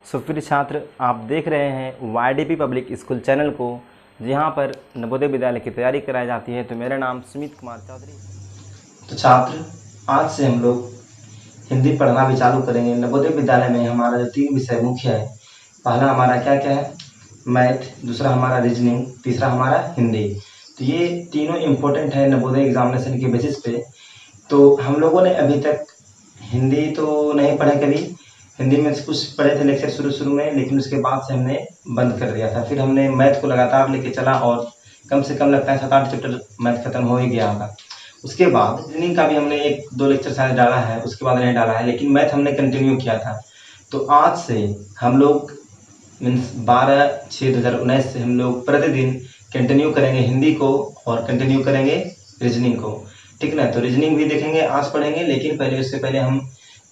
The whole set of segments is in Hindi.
सुप्रिय छात्र, आप देख रहे हैं YDP पब्लिक स्कूल चैनल को, जहां पर नवोदय विद्यालय की तैयारी कराई जाती है। तो मेरा नाम सुमित कुमार चौधरी। तो छात्र, आज से हम लोग हिंदी पढ़ना भी चालू करेंगे। नवोदय विद्यालय में हमारा जो 3 विषय मुख्य है, पहला हमारा क्या क्या है, मैथ, दूसरा हमारा रीजनिंग, तीसरा हमारा हिंदी। तो ये तीनों इम्पोर्टेंट है नवोदय एग्जामिनेशन के बेसिस पे। तो हम लोगों ने अभी तक हिंदी तो नहीं पढ़े कभी, हिंदी में कुछ पढ़े थे लेक्चर शुरू में, लेकिन उसके बाद से हमने बंद कर दिया था। फिर हमने मैथ को लगातार लेके चला और कम से कम लगता है 7-8 चैप्टर मैथ खत्म हो ही गया होगा। उसके बाद रीजनिंग का भी हमने 1-2 लेक्चर शायद डाला है, उसके बाद नहीं डाला है, लेकिन मैथ हमने कंटिन्यू किया था। तो आज से हम लोग मीन्स 12/6/2019 से हम लोग प्रतिदिन कंटिन्यू करेंगे हिंदी को और कंटिन्यू करेंगे रीजनिंग को, ठीक ना। तो रीजनिंग भी देखेंगे, आज पढ़ेंगे, लेकिन पहले उससे पहले हम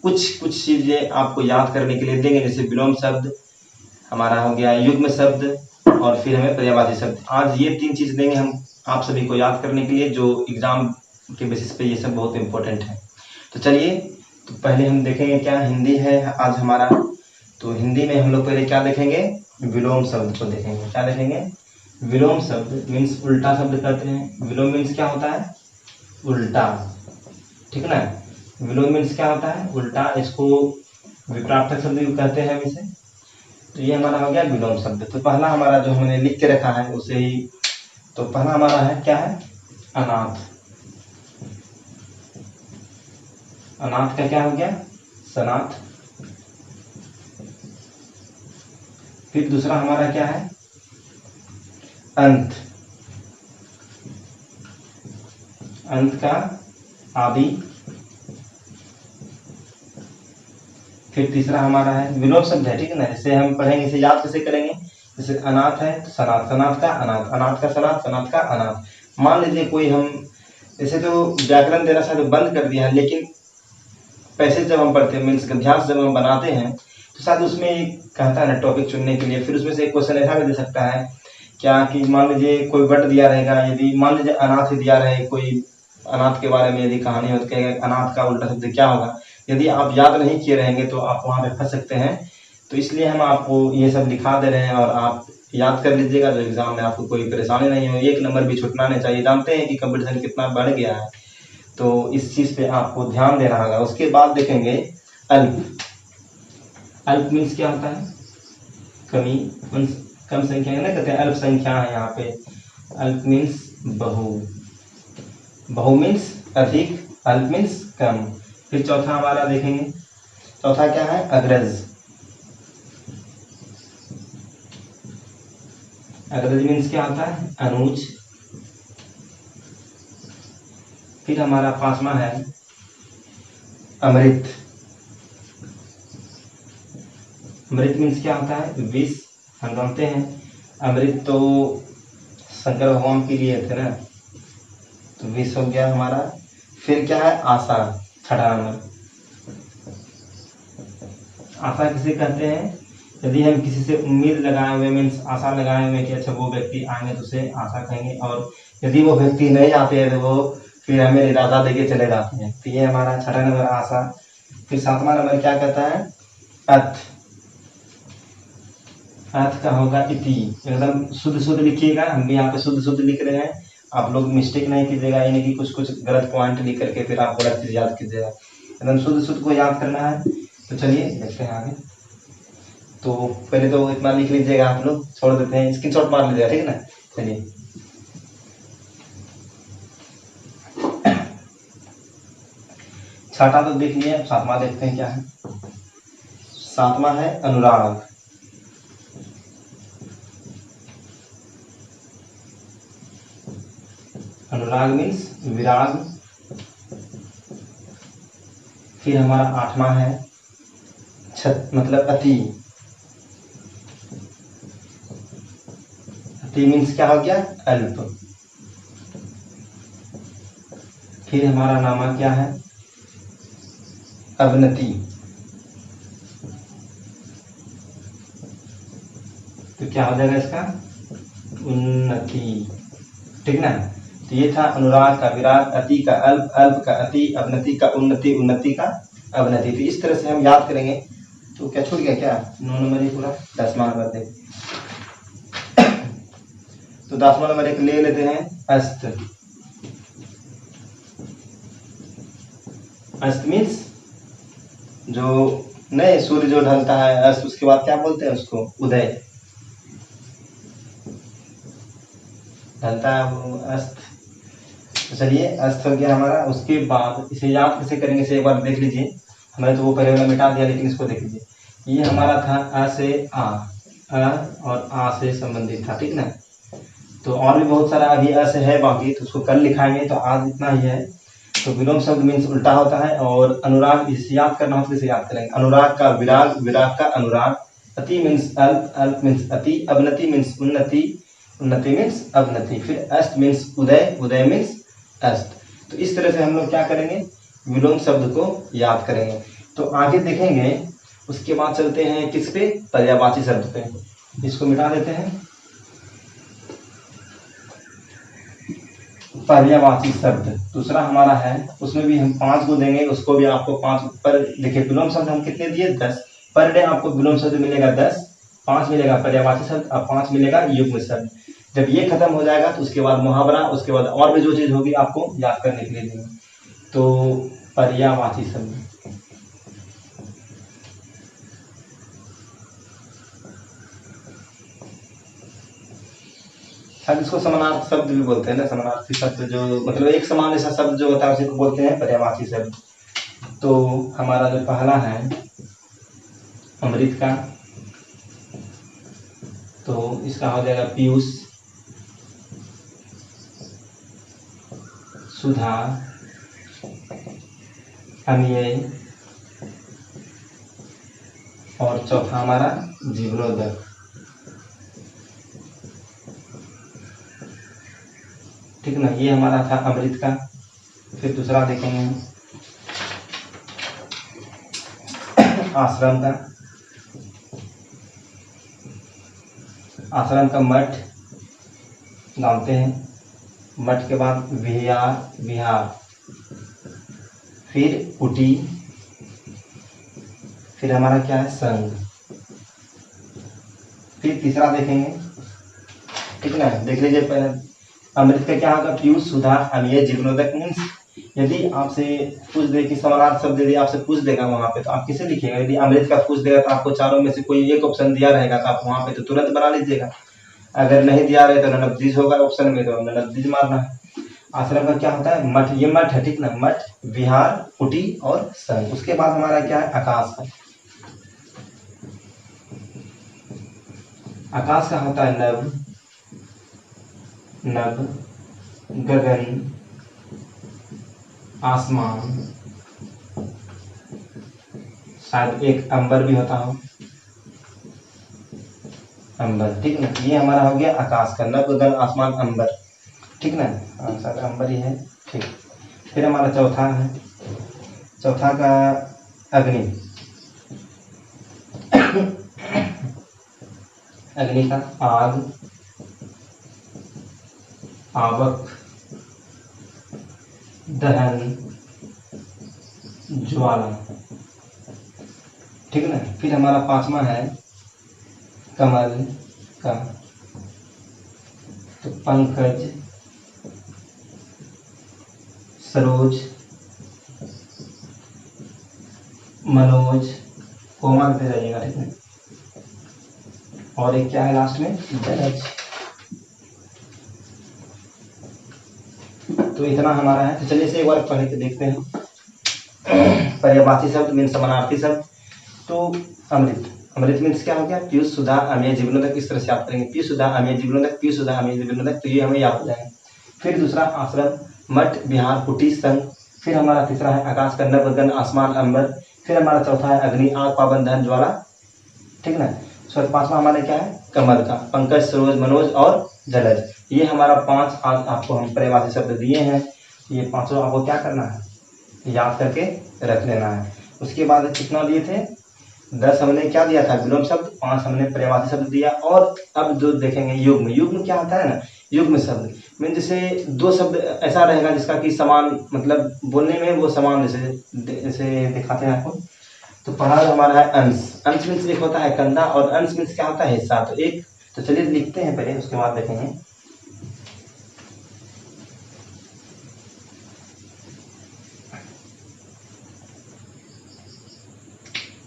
कुछ चीज़ें आपको याद करने के लिए देंगे, जैसे विलोम शब्द हमारा हो गया, युग्म शब्द, और फिर हमें पर्यायवाची शब्द। आज ये 3 चीज़ देंगे हम आप सभी को याद करने के लिए, जो एग्जाम के बेसिस पे ये सब बहुत इम्पोर्टेंट है। तो चलिए, तो पहले हम देखेंगे क्या हिंदी है आज हमारा। तो हिंदी में हम लोग पहले क्या देखेंगे, विलोम शब्द को देखेंगे। क्या देखेंगे, विलोम शब्द मीन्स उल्टा शब्द कहते हैं। विलोम मीन्स क्या होता है, उल्टा, ठीक ना। विलोम मीन्स क्या होता है, उल्टा। इसको विपरार्थक शब्द भी कहते हैं हम इसे। तो ये हमारा हो गया विलोम शब्द। तो पहला हमारा जो हमने लिख के रखा है उसे ही, तो पहला हमारा है क्या है, अनाथ। अनाथ का क्या हो गया, सनाथ। फिर दूसरा हमारा क्या है, अंत। अंत का आदि। फिर तीसरा हमारा है विलोम शब्द है, ठीक है ना। इसे हम पढ़ेंगे, इसे याद कैसे करेंगे, जैसे अनाथ है तो सनाथ, सनाथ का अनाथ, अनाथ का सनाथ, सनाथ का अनाथ। मान लीजिए कोई हम, जैसे तो व्याकरण देना शायद बंद कर दिया है, लेकिन पैसेज जब हम पढ़ते हैं, मीन्स अभ्यास जब हम बनाते हैं, तो शायद उसमें एक कहता है ना टॉपिक चुनने के लिए, फिर उसमें से एक क्वेश्चन ऐसा भी दे सकता है क्या कि मान लीजिए कोई वर्ड दिया रहेगा, यदि मान लीजिए अनाथ ही दिया रहे, कोई अनाथ के बारे में यदि कहानी हो तो कहेगा अनाथ का उल्टा शब्द क्या होगा। यदि आप याद नहीं किए रहेंगे तो आप वहाँ पे फंस सकते हैं। तो इसलिए हम आपको ये सब दिखा दे रहे हैं और आप याद कर लीजिएगा, जो एग्जाम में आपको कोई परेशानी नहीं हो, 1 नंबर भी छूटना नहीं चाहिए। जानते हैं कि कंपटीशन कितना बढ़ गया है, तो इस चीज़ पे आपको ध्यान देना होगा। उसके बाद देखेंगे अल्प। अल्प मीन्स क्या होता है, कमी, कम संख्या है ना, कहते हैं अल्प संख्या है यहाँ पे। अल्प मीन्स बहु, बहु मीन्स अधिक, अल्प मीन्स कम। फिर चौथा हमारा देखेंगे, चौथा क्या है, अग्रज। अग्रज मीन्स क्या होता है, अनुज। फिर हमारा 5वां है अमृत। अमृत मीन्स क्या होता है, विष। हम जानते हैं अमृत तो शंकर भगवान के लिए थे ना, तो विष हो गया हमारा। फिर क्या है, आशा, 6वां नंबर। आशा किसे कहते हैं, यदि हम किसी से उम्मीद लगाए हुए, मीन्स आशा लगाए हुए कि अच्छा वो व्यक्ति आएंगे तो उसे आशा कहेंगे, और यदि वो व्यक्ति नहीं आते हैं तो वो फिर हमें निराशा देके चले जाते हैं। तो ये हमारा 6वां नंबर आशा। फिर 7वां नंबर क्या कहता है, अर्थ। अर्थ का होगा इति। एकदम शुद्ध लिखिएगा, हम भी यहाँ पे शुद्ध लिख रहे हैं, आप लोग मिस्टेक नहीं कीजिएगा, यानी कि कुछ गलत पॉइंट लिख करके फिर आप गलत चीज याद कीजिएगा। एकदम शुद्ध को याद करना है। तो चलिए देखते हैं आगे। तो पहले तो इतना लिख लीजिएगा, आप लोग छोड़ देते हैं, स्क्रीनशॉट मार लीजिएगा, ठीक है ना। चलिए, छठा तो देख लिया, 7वां देखते हैं क्या है। 7वां है अनुराग। अनुराग मीन्स विराग। फिर हमारा 8वां है मतलब अति। अति मीन्स क्या हो गया, अल्प। फिर हमारा नामा क्या है, अवनति। तो क्या हो जाएगा इसका, उन्नति, ठीक ना। तो ये था अनुराग का विराग, अति का अल्प, अल्प का अति, अवनति का उन्नति, उन्नति का अवनति। तो इस तरह से हम याद करेंगे तो क्या छूट गया क्या? 9 नंबर ही पूरा 10वां नंबर दे। तो 10वां नंबर एक ले लेते हैं अस्त। अस्त मीन्स जो नए सूर्य जो ढलता है अस्त, उसके बाद क्या बोलते हैं उसको? उदय। ढलता है वो अस्त। तो चलिए अस्त हो गया हमारा। उसके बाद इसे याद कैसे करेंगे इसे एक बार देख लीजिए। हमने तो वो पहले वाला मिटा दिया, लेकिन इसको देख लीजिए। ये हमारा था अ से आ, अ और आ से संबंधित था, ठीक ना। तो और भी बहुत सारा अभी अ से है बाकी, तो उसको कल लिखाएंगे, तो आज इतना ही है। तो विलोम शब्द मीन्स उल्टा होता है, और अनुराग इसे याद करना हो तो इसे याद करेंगे। अनुराग का विराग, विराग का अनुराग। अति मीन्स अल्प, अल्प मीन्स अति। अवनति मीन्स उन्नति, उन्नति मीन्स अवनति। फिर अस्त मीन्स उदय, उदय मीन्स अस्त। तो इस तरह से हम लोग क्या करेंगे? विलोम शब्द को याद करेंगे। तो आगे देखेंगे। उसके बाद चलते हैं किस पे? पर्यायवाची शब्द पे। इसको मिटा देते हैं। पर्यायवाची शब्द दूसरा हमारा है, उसमें भी हम 5 को देंगे। उसको भी आपको 5 पर देखिए। विलोम शब्द हम कितने दिए? 10। पर डे आपको विलोम शब्द मिलेगा 10, 5 मिलेगा पर्यायवाची शब्द और 5 मिलेगा युग्म शब्द। जब ये खत्म हो जाएगा तो उसके बाद मुहावरा, उसके बाद और भी जो चीज होगी आपको याद करने के लिए देंगे। तो पर्यायवाची शब्द, शायद इसको समानार्थी शब्द भी बोलते हैं ना। समानार्थी शब्द जो मतलब एक समान जैसा शब्द जो होता है उसी को बोलते हैं पर्यायवाची शब्द। तो हमारा जो पहला है अमृत का, तो इसका हो जाएगा पीयूष, सुधा, अमेय, और चौथा हमारा जीवनोदय। ठीक ना, ये हमारा था अमृत का। फिर दूसरा देखेंगे आश्रम का। आश्रम का मठ डालते हैं। मठ के बाद विहार, विहार, फिर कुटी, फिर हमारा क्या है? संघ। फिर तीसरा देखेंगे, ठीक ना। देख लीजिए पहले अमृत का क्या होगा? पीयूष, सुधा, अमेय, जीवनोदय। मीन्स यदि आपसे पूछ दे कि समानार्थी शब्द यदि आपसे पूछ देगा वहां पे, तो आप किसे लिखिएगा? यदि अमृत का पूछ देगा तो आपको चारों में से कोई एक ऑप्शन दिया रहेगा, तो आप वहां पे तो तुरंत बना लीजिएगा। अगर नहीं दिया रहे तो ननब्दीज होगा ऑप्शन में, तो ननब्दीज मारना है। आश्रम का क्या होता है? मठ। ये मठ है, ठीक ना। मठ, विहार, कुटी और संघ। उसके बाद हमारा क्या है? आकाश का। आकाश का होता है नभ, नभ, गगन, आसमान, शायद एक अंबर भी होता हो, अंबर, ठीक ना। ये हमारा हो गया आकाश का, नभ, गगन, आसमान, अंबर, ठीक ना। शायद अंबर ही है, ठीक। फिर हमारा चौथा है, चौथा का अग्नि। अग्नि का आग, आवक, दहन, ज्वाला, ठीक ना। फिर हमारा पांचवा है कमल का, तो पंकज, सरोज, मनोज, कोमा दे जाइएगा, ठीक है। और एक क्या है लास्ट में? जलज। तो इतना हमारा है। तो चलिए इसे एक बार पढ़ के देखते हैं। पर्यायवाची शब्द मीन्स समानार्थी शब्द। तो अमृत, अमृत मीन्स क्या हो गया? पीयूष, सुधा, अमेय, जीवनोदय। इस तरह से याद करेंगे। पीयूष, सुधा, अमेय, जीवनोदय, पीयूष, सुधा, अमेय, जीवनोदय। तो ये हमें याद हो जाएंगे। फिर दूसरा आश्रम, मठ, विहार, कुटी, संघ। फिर हमारा तीसरा है आकाश का, नभ, गगन, आसमान, अंबर। फिर हमारा चौथा है अग्नि, आग, पावन, दहन, ज्वाला, ठीक ना। फिर पांचवा हमारा क्या है? कमल का, पंकज, सरोज, मनोज और जलज। ये हमारा 5 आज आपको हम पर्यायवाची शब्द दिए हैं। ये पांचों आपको क्या करना है? याद करके रख लेना है। उसके बाद कितना दिए थे? 10 हमने क्या दिया था? विलोम शब्द। 5 हमने पर्यायवाची शब्द दिया। और अब जो देखेंगे युग्म। युग्म क्या होता है ना? युग्म शब्द मीन जैसे 2 शब्द ऐसा रहेगा जिसका कि समान मतलब बोलने में वो समान, जैसे दिखाते हैं आपको। तो पहला जो हमारा है अंश। अंश मीन्स एक होता है कंधा और अंश मीन्स क्या होता है हिस्सा। तो एक, तो चलिए लिखते हैं पहले, उसके बाद देखेंगे।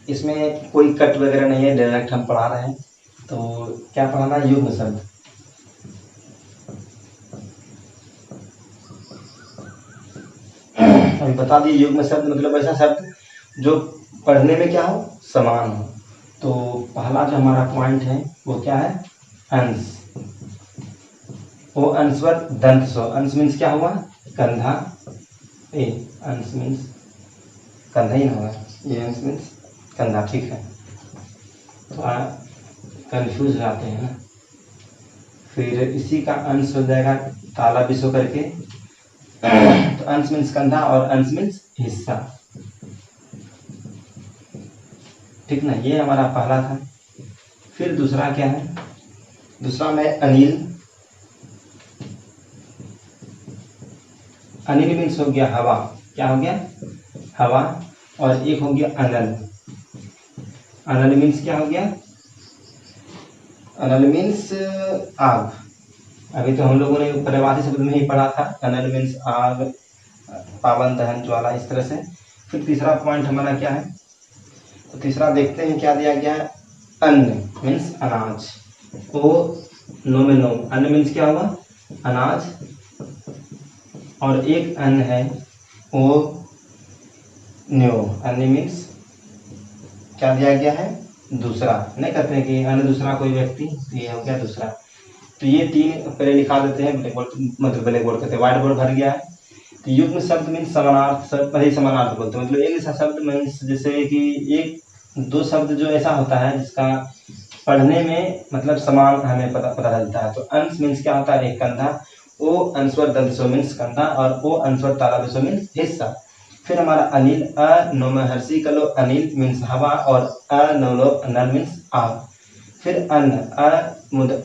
इसमें कोई कट वगैरह नहीं है, डायरेक्ट हम पढ़ा रहे हैं। तो क्या पढ़ाना है, युग्म शब्द। अभी बता दिए युग्म शब्द मतलब ऐसा शब्द जो पढ़ने में क्या हो, समान हो। तो पहला जो हमारा पॉइंट है वो क्या है, अंश। वो अंशवर दंत सो। अंश मीन्स क्या हुआ, कंधा। ए अंश मीन्स कंधा ही ना होगा, ये अंश मीन्स कंधा, ठीक है। तो कंफ्यूज हो जाते हैं ना। फिर इसी का अंश हो जाएगा ताला विषो करके। तो अंश मीन्स कंधा और अंश मीन्स हिस्सा, ठीक ना। ये हमारा पहला था। फिर दूसरा क्या है, दूसरा में अनिल। अनिल मीन्स हो गया हवा, क्या हो गया, हवा। और एक हो गया अनल। अनल मीन्स क्या हो गया, अनल मीन्स आग। अभी तो हम लोगों ने पर्यायवाची शब्द में ही पढ़ा था, अनल मीन्स आग, पावन, दहन, ज्वाला, इस तरह से। फिर तीसरा पॉइंट हमारा क्या है, तो तीसरा देखते हैं क्या दिया गया है, अन्न मीन्स अनाज। ओ नो में नो, अन्न मीन्स क्या हुआ, अनाज। और एक अन्न है ओ न्यो, अन्न मीन्स क्या दिया गया है, दूसरा। नहीं कहते हैं कि अन्य दूसरा कोई व्यक्ति, तो ये हो गया दूसरा। तो ये तीन पहले लिखा देते हैं ब्लैक बोर्ड, मतलब ब्लैक बोर्ड कहते हैं, व्हाइट बोर्ड भर गया है। तो युग्म शब्द मीन्स समानार्थ, पहले समानार्थ बोलते हैं, मतलब एक ऐसा शब्द मीन्स जैसे कि एक दो शब्द जो ऐसा होता है जिसका पढ़ने में मतलब समान हमें पता चलता है। तो अंश मीन्स क्या होता है, एक कंधा। ओ अंशवर दंतसो मीन्स कंधा और ओ अंशवर तालाबसो मीन्स हिस्सा। फिर हमारा अनिल, अ नोमहर्षि कलो, अनिल मीन्स हवा और अ नौलो अनल मीन्स आग। फिर अन्न,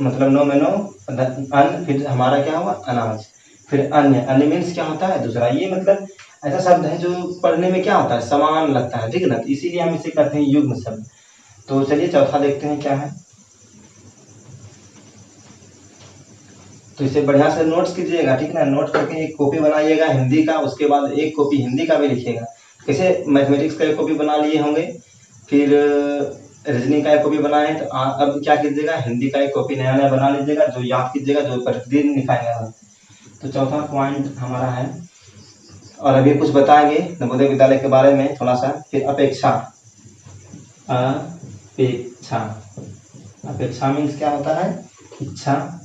मतलब नो में नो, अन्न। फिर हमारा क्या हुआ, अनाज। फिर अन्य, अन्य मीन्स क्या होता है, दूसरा। ये मतलब ऐसा शब्द है जो पढ़ने में क्या होता है, समान लगता है, ठीक ना। तो इसीलिए हम इसे कहते हैं युग्म शब्द। तो चलिए चौथा देखते हैं क्या है। तो इसे बढ़िया से नोट्स कीजिएगा, ठीक ना। नोट करके एक कॉपी बनाइएगा हिंदी का, उसके बाद एक कॉपी हिंदी का भी लिखिएगा। कैसे, मैथमेटिक्स का एक कॉपी बना लिए होंगे, फिर रीजनिंग का एक कॉपी बनाए, तो अब क्या कीजिएगा, हिंदी का एक कॉपी नया नया बना लीजिएगा, जो याद कीजिएगा, जो प्रतिदिन लिखाएंगे हम। तो चौथा पॉइंट हमारा है, और अभी कुछ बताएंगे नवोदय विद्यालय के बारे में थोड़ा सा। फिर अपेक्षा, अपेक्षा, अपेक्षा मीन्स क्या होता है, इच्छा,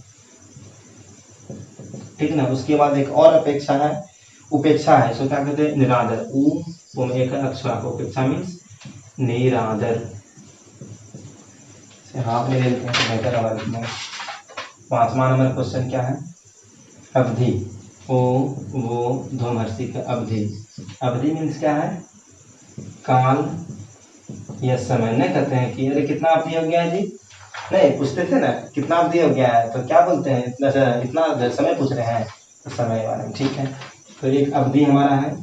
ठीक ना। उसके बाद एक और अपेक्षा है, उपेक्षा है। इसको क्या कहते हैं, निरादर। उ में एक अक्षर, उपेक्षा मीन्स निरादर। हाथ में ले लेते हैं तो बेहतर होगा लिखने में। पांचवा नंबर क्वेश्चन क्या है, अवधि। ओ वो धूमहर्षि का अवधि। अवधि मीन्स क्या है, काल या समय। नहीं कहते हैं कि अरे कितना अवधि हो गया है जी, नहीं पूछते थे ना कितना अवधि हो गया है, तो क्या बोलते हैं, इतना समय पूछ रहे हैं, तो समय के बारे में, ठीक है। तो एक अवधि हमारा है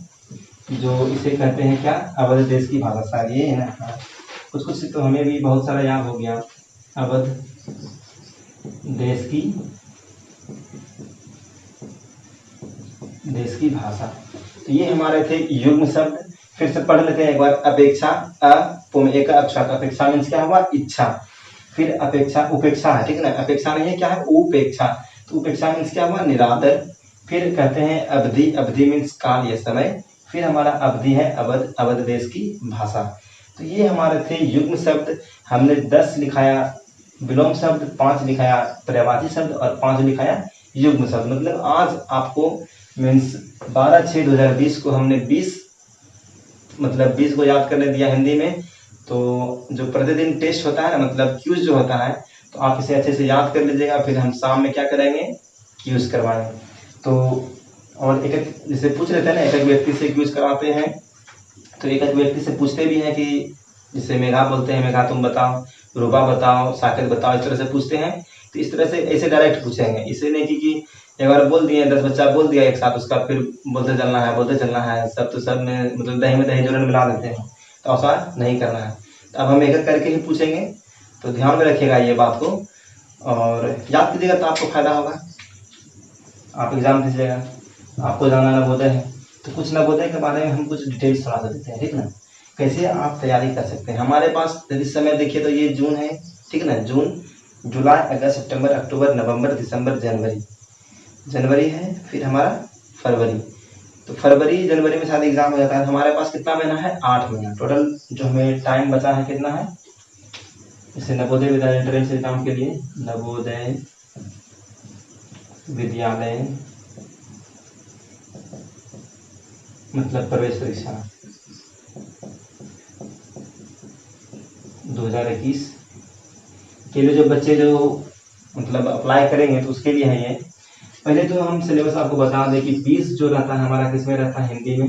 जो इसे कहते हैं क्या, अवध देश की भाषा, शायद ये है ना। कुछ कुछ तो हमें भी बहुत सारा याद हो गया। अवध देश की भाषा। तो ये हमारे थे युग्म शब्द। फिर से पढ़ लेते हैं एक बार। अपेक्षा, एक अक्षर, अपेक्षा मीन्स क्या हुआ, इच्छा। फिर अपेक्षा, उपेक्षा है, ठीक है ना। अपेक्षा नहीं है, क्या है, उपेक्षा। तो उपेक्षा मीन्स क्या हुआ, निरादर। फिर कहते हैं अवधि, अवधि मीन्स काल या समय। फिर हमारा अवधि है अवध, अवध देश की भाषा। तो ये हमारे थे युग्म शब्द। हमने 10 लिखाया विलोम शब्द, 5 लिखाया पर्यायवाची शब्द और 5 लिखाया युग्म शब्द। मतलब आज आपको मीन्स 12/6/2020 को हमने 20 को याद करने दिया हिंदी में। तो जो प्रतिदिन टेस्ट होता है ना, मतलब क्यूज जो होता है, तो आप इसे अच्छे से याद कर लीजिएगा। फिर हम शाम में क्या करेंगे, क्यूज करवाएंगे। तो और एक जैसे पूछ लेते हैं ना, एक एक व्यक्ति से क्यूज करवाते हैं, तो एक एक व्यक्ति से पूछते भी हैं कि जैसे मेघा बोलते हैं, मेघा तुम बताओ, रूबा बताओ, साकेत बताओ, इस तरह से पूछते हैं। तो इस तरह से ऐसे डायरेक्ट पूछेंगे, इसे नहीं कि एक बार बोल दिए 10 बच्चा बोल दिया एक साथ, उसका फिर बोलते चलना है सब, तो सब में मतलब दही में दही जोरन मिला देते हैं। तो आसान नहीं करना है। तो अब हम एक एक करके ही पूछेंगे, तो ध्यान में रखिएगा ये बात को और याद कीजिएगा, तो आपको फायदा होगा। आप एग्जाम दीजिएगा, आपको जाना नवोदय है, तो कुछ नवोदय के बारे में हम कुछ डिटेल्स थोड़ा सा देते हैं, ठीक ना, कैसे आप तैयारी कर सकते हैं। हमारे पास यदि समय देखिए तो ये जून है, ठीक ना, जून, जुलाई, अगस्त, सितंबर, अक्टूबर, नवंबर, दिसंबर, जनवरी है, फिर हमारा फरवरी। तो फरवरी जनवरी में शायद एग्जाम हो जाता है। हमारे पास कितना महीना है, 8 महीना टोटल जो हमें टाइम बचा है, कितना है। जैसे नवोदय विद्यालय एंट्रेंस एग्जाम के लिए, नवोदय विद्यालय मतलब प्रवेश परीक्षा 2021 के लिए जो बच्चे जो मतलब अप्लाई करेंगे, तो उसके लिए है ये। पहले तो हम सिलेबस आपको बता दें कि 20 जो रहता है हमारा किसमें रहता है, हिंदी में।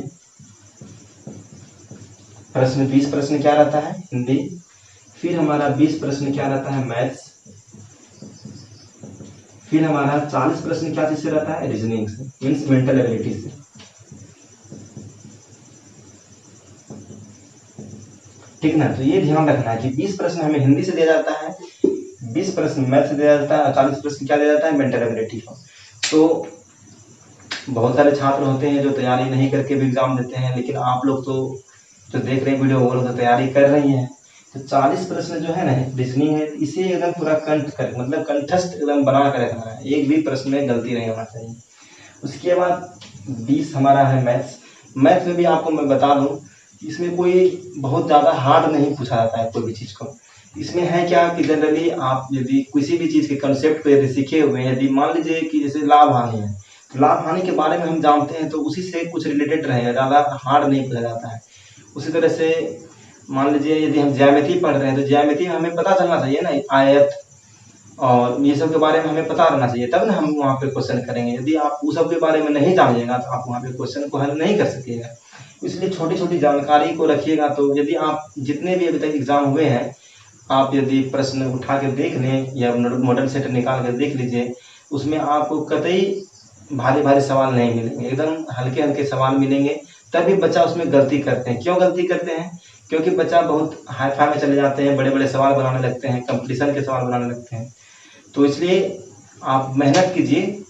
प्रश्न 20 प्रश्न क्या रहता है, हिंदी। फिर हमारा 20 प्रश्न क्या रहता है, मैथ्स। फिर हमारा 40 प्रश्न क्या चीज से रहता है, रीजनिंग से, मीन्स मेंटल एबिलिटी से। ठीक ना, तो ये ध्यान रखना है कि 20 प्रश्न हमें हिंदी से दिया जाता है, 20 प्रश्न मैथ से दिया जाता है और 40 प्रश्न क्या दिया जाता है, मेंटल एबिलिटी का। तो बहुत सारे छात्र होते हैं जो तैयारी नहीं करके भी एग्जाम देते हैं, लेकिन आप लोग तो जो देख रहे हैं वीडियो वो लोग तो तैयारी कर रही हैं। तो 40 प्रश्न जो है ना रीजनिंग है, इसे एकदम पूरा कंठ कर मतलब कंठस्थ एकदम बना कर रखना है, एक भी प्रश्न में गलती नहीं होना चाहिए। उसके बाद 20 हमारा है मैथ्स। मैथ्स में भी आपको मैं बता दूं, इसमें कोई बहुत ज़्यादा हार्ड नहीं पूछा जाता है कोई भी चीज़ को। इसमें है क्या कि जनरली आप यदि किसी भी चीज़ के कंसेप्ट को यदि सीखे हुए हैं, यदि मान लीजिए कि जैसे लाभ हानि है, तो लाभ हानि के बारे में हम जानते हैं, तो उसी से कुछ रिलेटेड रहेगा, ज़्यादा हार्ड नहीं पूछा जाता है। उसी तरह से मान लीजिए यदि हम ज्यामिति पढ़ रहे हैं, तो ज्यामिति में हमें पता चलना चाहिए ना, आयत और ये सब के बारे में हमें पता रहना चाहिए, तब ना हम वहाँ पे क्वेश्चन करेंगे। यदि आप उस सब के बारे में नहीं जानिएगा तो आप वहाँ पे क्वेश्चन को हल नहीं कर सकिएगा। इसलिए छोटी छोटी जानकारी को रखिएगा। तो यदि आप जितने भी अभी तक एग्जाम हुए हैं, आप यदि प्रश्न उठा के देख लें या मॉडल सेट निकाल कर देख लीजिए, उसमें आपको कतई भारी भारी सवाल नहीं मिलेंगे, एकदम हल्के हल्के सवाल मिलेंगे। तभी बच्चा उसमें गलती करते हैं। क्यों गलती करते हैं? क्योंकि बच्चा बहुत हाई फाई में चले जाते हैं, बड़े बड़े सवाल बनाने लगते हैं, कंपटीशन के सवाल बनाने लगते हैं। तो इसलिए आप मेहनत कीजिए,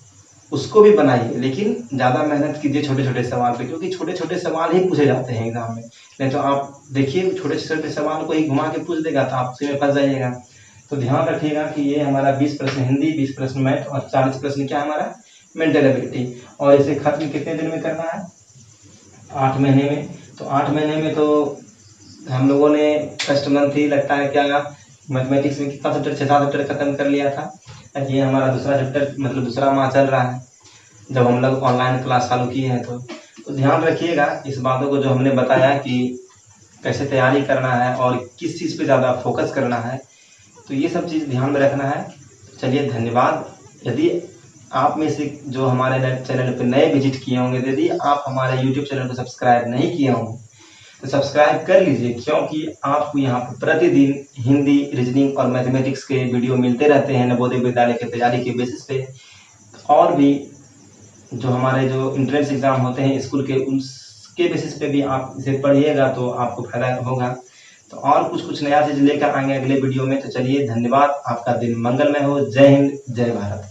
उसको भी बनाइए, लेकिन ज़्यादा मेहनत कीजिए छोटे छोटे सवाल पे, क्योंकि छोटे छोटे सवाल ही पूछे जाते हैं एग्जाम में। नहीं तो आप देखिए छोटे छोटे सवाल को ही घुमा के पूछ देगा, तो आप उसी में फंस जाइएगा। तो ध्यान रखिएगा कि ये हमारा 20 प्रश्न हिंदी, 20 प्रश्न मैथ और 40 प्रश्न क्या हमारा मेंटल एबिलिटी। और इसे खत्म कितने दिन में करना है? 8 महीने में। तो 8 महीने में तो हम लोगों ने फर्स्ट मंथ ही लगता है क्या मैथमेटिक्स में कितना चैप्टर, 6-7 चैप्टर खत्म कर लिया था। ये हमारा दूसरा चैप्टर मतलब दूसरा माह चल रहा है जब हम लोग ऑनलाइन क्लास चालू किए हैं। तो ध्यान रखिएगा इस बातों को जो हमने बताया कि कैसे तैयारी करना है और किस चीज़ पे ज़्यादा फोकस करना है, तो ये सब चीज़ ध्यान में रखना है। चलिए धन्यवाद। यदि आप में से जो हमारे चैनल पर नए विजिट किए होंगे, यदि आप हमारे यूट्यूब चैनल को सब्सक्राइब नहीं किए होंगे तो सब्सक्राइब कर लीजिए, क्योंकि आपको यहाँ पर प्रतिदिन हिंदी, रीजनिंग और मैथमेटिक्स के वीडियो मिलते रहते हैं नवोदय विद्यालय की तैयारी के बेसिस पे। और भी जो हमारे जो एंट्रेंस एग्जाम होते हैं स्कूल के, उसके बेसिस पे भी आप इसे पढ़िएगा तो आपको फायदा होगा। तो और कुछ नया चीज़ लेकर आएंगे अगले वीडियो में। तो चलिए धन्यवाद, आपका दिन मंगलमय हो। जय हिंद, जय भारत।